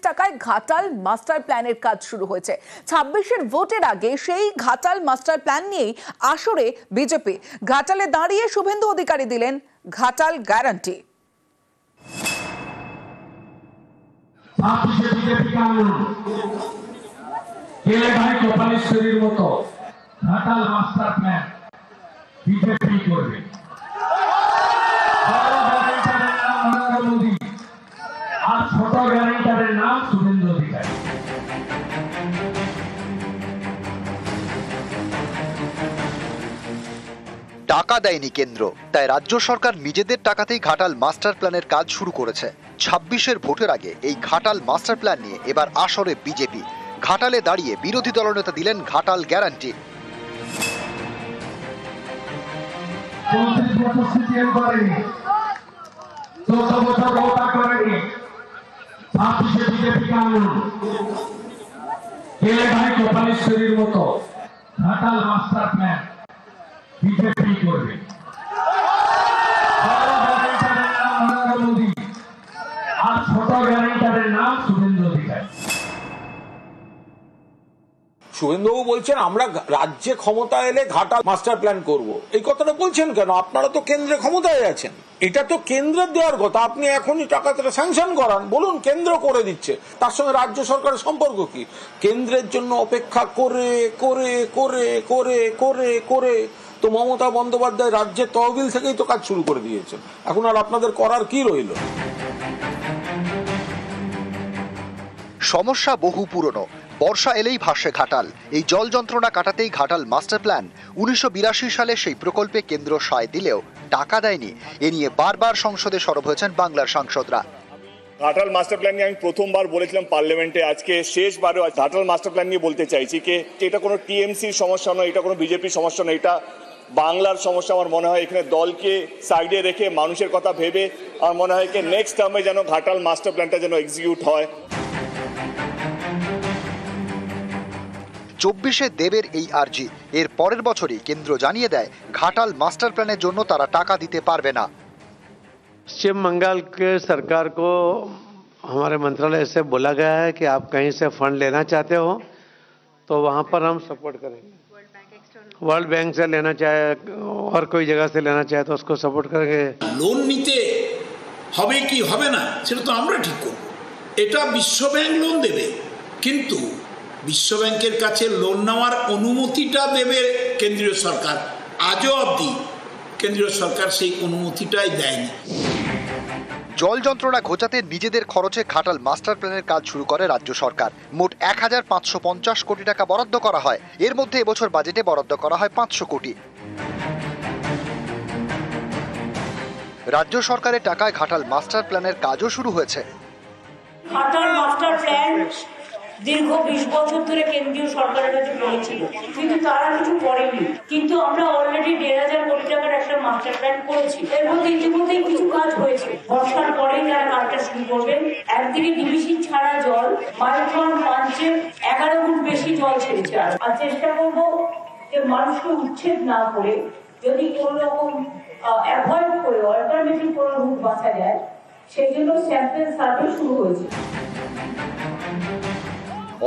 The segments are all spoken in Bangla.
টাকায় ঘাটাল মাস্টার প্ল্যানের কাজ শুরু হয়েছে। 26-এর ভোটের আগে সেই ঘাটাল মাস্টার প্ল্যান নিয়েই আসরে বিজেপি। ঘাটালে দাঁড়িয়ে শুভেন্দু অধিকারী দিলেন Ghatal guarantee. Ghatal master plan BJP করবে। আর ছোট গ্যারান্টারের নাম শুভেন্দু অধিকারী। টাকা দেয়নি কেন্দ্র, তাই রাজ্য সরকার নিজেদের টাকাতেই ঘাটাল মাস্টার প্ল্যানের কাজ শুরু করেছে। 26-এর ভোটের আগে এই ঘাটাল মাস্টার প্ল্যান নিয়ে এবার আসরে বিজেপি। ঘাটালে দাঁড়িয়ে বিরোধী দলনেতা দিলেন Ghatal guarantee. Ghatal master plan BJP করবে। আর ছোট গ্যারান্টারের নাম শুভেন্দু অধিকারী। শুভেন্দুবাবু বলছেন আমরা রাজ্যে ক্ষমতা এলে ঘাটাল মাস্টার প্ল্যান করব। এই কথাটা বলছেন কেন? আপনারা তো কেন্দ্রে ক্ষমতায় আছেন, এটা তো কেন্দ্রের দেওয়ার কথা। আপনি এখনই টাকাটা স্যাংশন করান, বলুন কেন্দ্র করে দিচ্ছে। তার সঙ্গে রাজ্য সরকারের সম্পর্ক কি? কেন্দ্রের জন্য অপেক্ষা করে করে করে করে করে করে তো মমতা বন্দ্যোপাধ্যায় রাজ্যের তহবিল থেকেই তো কাজ শুরু করে দিয়েছেন। এখন আর আপনাদের করার কি রইল? সমস্যা বহু পুরনো। বর্ষা এলেই ভাসে ঘাটাল। এই জল যন্ত্রণা কাটাতেই ঘাটাল মাস্টার প্ল্যান। 1982 সালে সেই প্রকল্পে কেন্দ্র সায় দিলেও টাকা দেয়নি। এ নিয়ে বারবার সংসদে সরব হয়েছেন বাংলার সাংসদরা। ঘাটাল মাস্টার প্ল্যান নিয়ে আমি প্রথমবার বলেছিলাম পার্লামেন্টে, আজকে শেষবারও ঘাটাল মাস্টার প্ল্যান নিয়ে বলতে চাইছি যে এটা কোনো টিএমসির সমস্যা নয়, এটা কোনো বিজেপির সমস্যা নয়, এটা বাংলার সমস্যা। আমার মনে হয় এখানে দলকে সাইডে রেখে মানুষের কথা ভেবে আমার মনে হয় যে নেক্সট টার্মে যেন ঘাটাল মাস্টার প্ল্যানটা যেন এক্সিকিউট হয়। 24-এ দেবের এই আর্জি। এর পরের বছরই কেন্দ্র জানিয়ে দেয় ঘাটাল মাস্টার প্ল্যানের জন্য তারা টাকা দিতে পারবে না। पश्चिम बंगाल के सरकार को हमारे मंत्रालय से बोला गया है कि आप कहीं से फंड लेना चाहते हो तो वहां पर हम सपोर्ट करेंगे। वर्ल्ड बैंक से लेना चाहे और कोई जगह से लेना चाहे तो उसको सपोर्ट करेंगे। লোন নিতে হবে কি হবে না সেটা তো আমরা ঠিক করব। এটা বিশ্ব ব্যাংক লোন দেবে, কিন্তু বিশ্ব ব্যাংকের কাছে লোন নেওয়ার অনুমতিটা দেবে কেন্দ্রীয় সরকার। আজও অবধি কেন্দ্রীয় সরকার সেই অনুমতিটাই দেয়নি। জল যন্ত্রণা ঘোচাতে নিজেদের খরচে ঘাটাল মাস্টার প্ল্যানের কাজ শুরু করে রাজ্য সরকার। মোট 1550 কোটি টাকা বরাদ্দ করা হয়। এর মধ্যে এবছর বাজেটে বরাদ্দ করা হয় 500 কোটি। রাজ্য সরকারের টাকায় ঘাটাল মাস্টার প্ল্যানের কাজও শুরু হয়েছে। ঘাটাল মাস্টার প্ল্যান দীর্ঘ 20 বছর ধরে কেন্দ্রীয় সরকারের কাছে পড়েছিল, কিন্তু তারা কিছু করেনি। কিন্তু আমরা অলরেডি 1500 কোটি টাকার একটা মাস্টার প্ল্যান করেছি। এর মধ্যে ইতিমধ্যেই কিছু কাজ হয়েছে। বর্ষার পরেই তারা কাজটা শুরু করবেন। একদিকে ডিবিসি ছাড়া জল মাইলখন পাঞ্চে 11 গুণ বেশি জল ছেড়েছে। আর চেষ্টা করবো যে মানুষকে উচ্ছেদ না করে যদি কোন রকম অ্যাভয়েড করে অল্টারনেটিভ কোনো রুট বাঁচা যায়, সেই জন্য স্যাম্পল সার্ভে শুরু হয়েছে।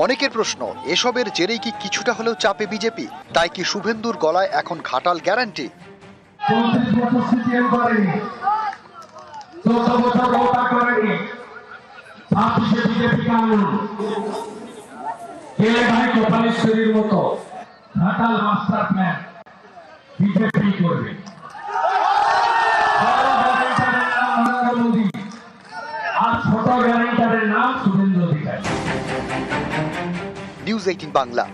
অনেকের প্রশ্ন, এসবের জেরেই কি কিছুটা হলেও চাপে বিজেপি? তাই কি শুভেন্দুর গলায় এখন Ghatal guarantee? Ghatal master plan BJP করবে। আর ছোট গ্যারান্টারের নাম শুভেন্দু অধিকারী। নিউজ 18 বাংলা।